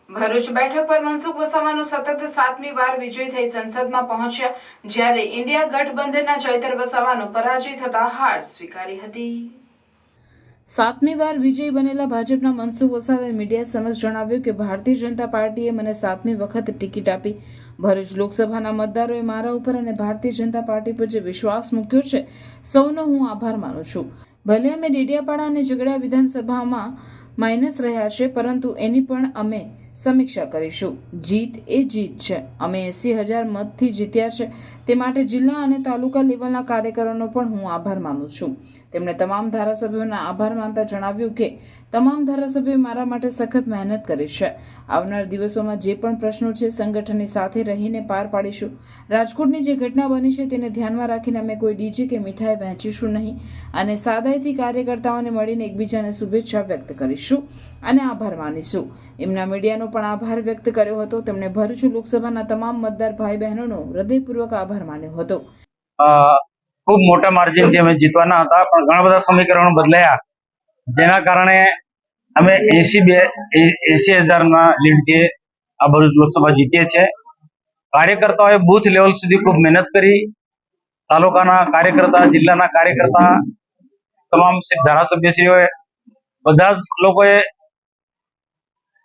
ભરૂચ બેઠક પર મનસુખ વસાવાનો સતત 7મી વાર વિજય થઈ સંસદમાં પહોંચ્યા, જ્યારે ઇન્ડિયા ગઠબંધનના ચૈતર વસાવાનો પરાજય થતા હાર સ્વીકારી હતી। 7મી વાર વિજય બનેલા ભાજપના મનસુખ વસાવાએ મીડિયા સમક્ષ જણાવ્યું કે ભારતીય જનતા પાર્ટીએ મને 7મી વખત ટિકિટ આપી। ભરૂચ લોકસભાના મતદારોએ મારા ઉપર અને ભારતીય જનતા પાર્ટી પર જે વિશ્વાસ મૂક્યો છે, સૌનો હું આભાર માનું છું। ભલે અમે ડેડિયાપાડા અને ઝઘડિયા વિધાનસભામાં માઇનસ રહ્યા છે, પરંતુ એની પણ અમે સમીક્ષા કરીશું। જીત એ જીત છે। અમે 80,000 મતથી જીત્યા છે, તે માટે જિલ્લા અને તાલુકા લેવલના કાર્યકરોનો પણ હું આભાર માનું છું। તેમણે તમામ ધારાસભ્યોના આભાર માનતા જણાવ્યું કે તમામ ધારાસભ્યોએ મારા માટે સખત મહેનત કરી છે। આવનાર દિવસોમાં જે પણ પ્રશ્નો છે, સંગઠનની સાથે રહીને પાર પાડીશું। રાજકોટની જે ઘટના બની છે તેને ધ્યાનમાં રાખીને અમે કોઈ ડીજે કે મીઠાઈ વહેંચીશું નહીં અને સાદાઈથી કાર્યકર્તાઓને મળીને એકબીજાને શુભેચ્છા વ્યક્ત કરીશું અને આભાર માનીશું। એમના મીડિયાનો પણ આભાર વ્યક્ત કર્યો હતો। તેમણે ભરૂચ લોકસભાના તમામ મતદાર ભાઈ બહેનોનો હૃદયપૂર્વક આભાર માન્યો હતો। ખૂબ મોટા માર્જિનથી અમે જીતવાના હતા, પણ ઘણા બધા સમીકરણો બદલાયા, જેના કારણે અમે 80,000ના લીડથી આ ભરૂચ લોકસભા જીતીએ છીએ। કાર્યકર્તાઓએ બૂથ લેવલ સુધી ખૂબ મહેનત કરી। તાલુકાના કાર્યકર્તા, જિલ્લાના કાર્યકર્તા, તમામ ધારાસભ્યશ્રીઓએ બધા જ લોકોએ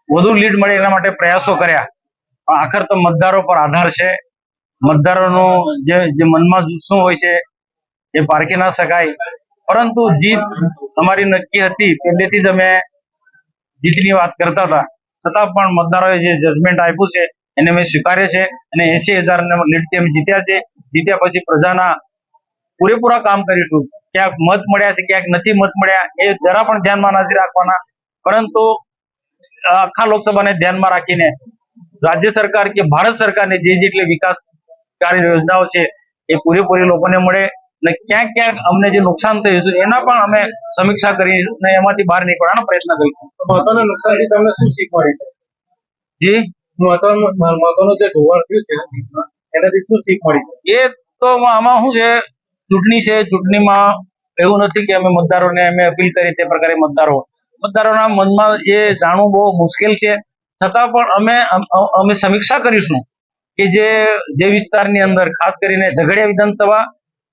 વધુ લીડ મળે એના માટે પ્રયાસો કર્યા, પણ આખર તો મતદારો પર આધાર છે। મતદારોનું જે મનમાં શું હોય છે એ પારખી ના શકાય, પરંતુ જીત અમારી નક્કી હતી। પહેલેથી જ અમે જીતની વાત કરતા હતા, છતાં પણ મતદારોએ જે જજમેન્ટ આપ્યું છે એને અમે સ્વીકારે છે અને 80,000 લીડથી અમે જીત્યા છે। જીત્યા પછી પ્રજાના પૂરેપૂરા કામ કરીશું। ક્યાંક મત મળ્યા છે, ક્યાંક નથી મત મળ્યા, એ જરા પણ ધ્યાનમાં નથી રાખવાના, પરંતુ આખા લોકસભાને ધ્યાનમાં રાખીને રાજ્ય સરકાર કે ભારત સરકારની જે જેટલી વિકાસકારી યોજનાઓ છે એ પૂરેપૂરી લોકોને મળે અને ક્યાંક ક્યાંક અમને જે નુકસાન થયું છે એના પણ અમે સમીક્ષા કરીને એમાંથી બહાર નીકળવાનો પ્રયત્ન કરીશું। મતોના નુકસાનથી તમને શું શીખ મળી છે? જી, મતોનું જે ધોવાણ થયું છે એનાથી શું શીખ મળી છે? એ તો આમાં શું છે, ચૂંટણી છે, ચૂંટણીમાં એવું નથી કે અમે મતદારોને અમે અપીલ કરી તે પ્રકારે મતદારોના મનમાં એ જાણવું બહુ મુશ્કેલ છે, છતાં પણ અમે સમીક્ષા કરીશું કે જે વિસ્તારની અંદર ખાસ કરીને ઝઘડિયા વિધાનસભા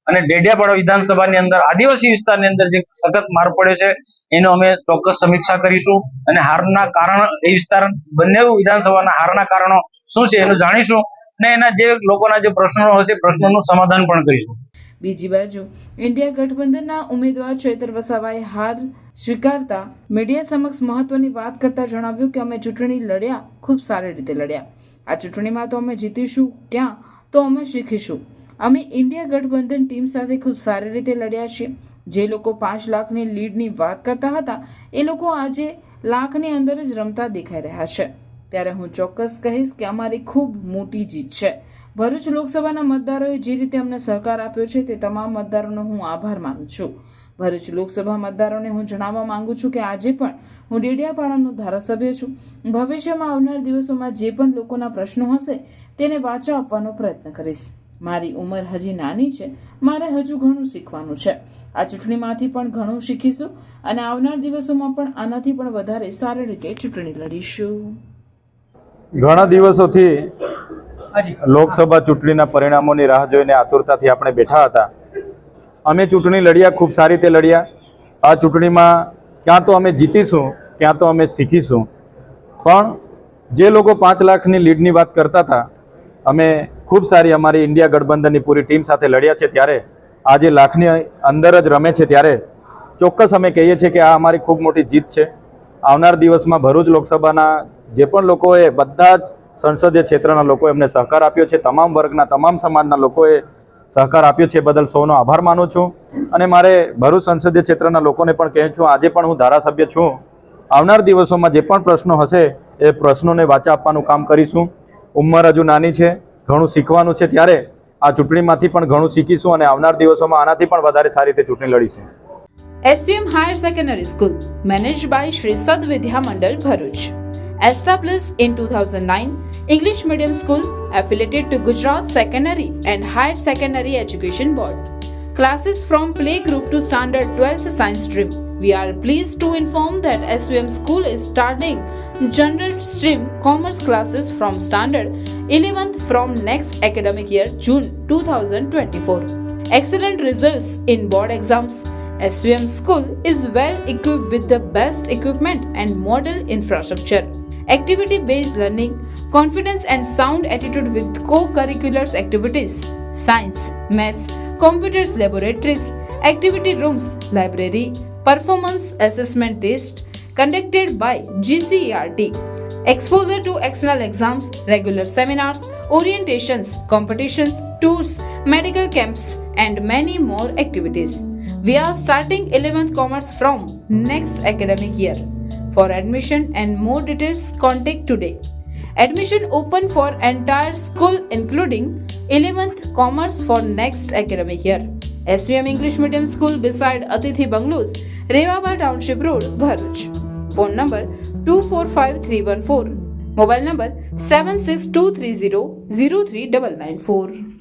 અને ડેડિયાપાડા વિધાનસભાની અંદર આદિવાસી વિસ્તારની અંદર જે સખત માર પડ્યો છે એનો અમે ચોક્કસ સમીક્ષા કરીશું અને હારના કારણ એ વિસ્તાર બંને વિધાનસભાના હારના કારણો શું છે એનું જાણીશું અને એના જે લોકોના જે પ્રશ્નો હશે પ્રશ્નોનું સમાધાન પણ કરીશું। બીજી બાજુ ઇન્ડિયા ગઠબંધનના ઉમેદવાર ચૈતર વસાવાએ હાર સ્વીકારતા મીડિયા સમક્ષ મહત્વની વાત કરતા જણાવ્યું કે અમે ચૂંટણી લડ્યા, ખૂબ સારી રીતે લડ્યા। આ ચૂંટણીમાં તો અમે જીતીશું ક્યાં, તો અમે શીખીશું। અમે ઇન્ડિયા ગઠબંધન ટીમ સાથે ખૂબ સારી રીતે લડ્યા છીએ। જે લોકો 5 લાખની લીડની વાત કરતા હતા એ લોકો આજે લાખની અંદર જ રમતા દેખાઈ રહ્યા છે, ત્યારે હું ચોક્કસ કહીશ કે અમારી ખૂબ મોટી જીત છે। ભરૂચ લોકસભાના મતદારોએ જે રીતે અમને સહકાર આપ્યો છે તે તમામ મતદારોનો હું આભાર માનું છું। ભરૂચ લોકસભા મતદારોને હું જણાવવા માંગુ છું કે આજે પણ હું ડેડિયાપાડાનો ધારાસભ્ય છું। ભવિષ્યમાં આવનાર દિવસોમાં જે પણ લોકોના પ્રશ્નો હશે તેને વાચા આપવાનો પ્રયત્ન કરીશ। મારી ઉંમર હજી નાની છે, મારે હજુ ઘણું શીખવાનું છે। આ ચૂંટણીમાંથી પણ ઘણું શીખીશું અને આવનાર દિવસોમાં પણ આનાથી પણ વધારે સારી રીતે ચૂંટણી લડીશું। ઘણા દિવસોથી લોકસભા ચૂંટણીના પરિણામોની રાહ જોઈને આતુરતાથી આપણે બેઠા હતા। અમે ચૂંટણી લડ્યા, ખૂબ સારી રીતે લડ્યા। આ ચૂંટણીમાં ક્યાં તો અમે જીતીશું, ક્યાં તો અમે શીખીશું, પણ જે લોકો 5 લાખની લીડની વાત કરતા હતા, અમે ખૂબ સારી અમારી ઇન્ડિયા ગઠબંધનની પૂરી ટીમ સાથે લડ્યા છે, ત્યારે આજે લાખની અંદર જ રમે છે, ત્યારે ચોક્કસ અમે કહીએ છીએ કે આ અમારી ખૂબ મોટી જીત છે। આવનાર દિવસમાં ભરૂચ લોકસભાના જે પણ લોકોએ, બધા જ સંસદીય ક્ષેત્રના લોકોએ અમને સહકાર આપ્યો છે, તમામ વર્ગના, તમામ સમાજના લોકોએ સહકાર આપ્યો છે, બદલ સૌનો આભાર માનું છું। અને મારે ભરૂચ સંસદીય ક્ષેત્રના લોકોને પણ કહું છું, આજે પણ હું ધારાસભ્ય છું, આવનાર દિવસોમાં જે પણ પ્રશ્નો હશે એ પ્રશ્નોને વાચા આપવાનું કામ કરીશું। ઉંમર હજુ નાની છે, ઘણું શીખવાનું છે, ત્યારે આ ચૂંટણીમાંથી પણ ઘણું શીખીશું અને આવનાર દિવસોમાં આનાથી પણ વધારે સારી રીતે ચૂંટણી લડીશું। SVM Higher Secondary School, managed by Shri Sad Vidya Mandal, Bharuch. Established in 2009, English medium school affiliated to Gujarat Secondary and Higher Secondary Education Board. Classes from playgroup to standard 12th science stream. We are pleased to inform that SVM School is starting general stream commerce classes from standard 11th from next academic year, June 2024. Excellent results in board exams. SVM School is well equipped with the best equipment and model infrastructure. Activity-based learning, confidence and sound attitude with co-curricular activities, science, maths, computers laboratories, activity rooms, library, performance assessment test conducted by GCERT, exposure to external exams, regular seminars, orientations, competitions, tours, medical camps and many more activities. We are starting 11th Commerce from next academic year. For admission and more details, contact today. Admission open for entire school including 11th Commerce for next academic year. SVM English Medium School beside Atithi Bungalows, Rewaba Township Road, Bharuch. Phone number 245314. Mobile number 76230 03994.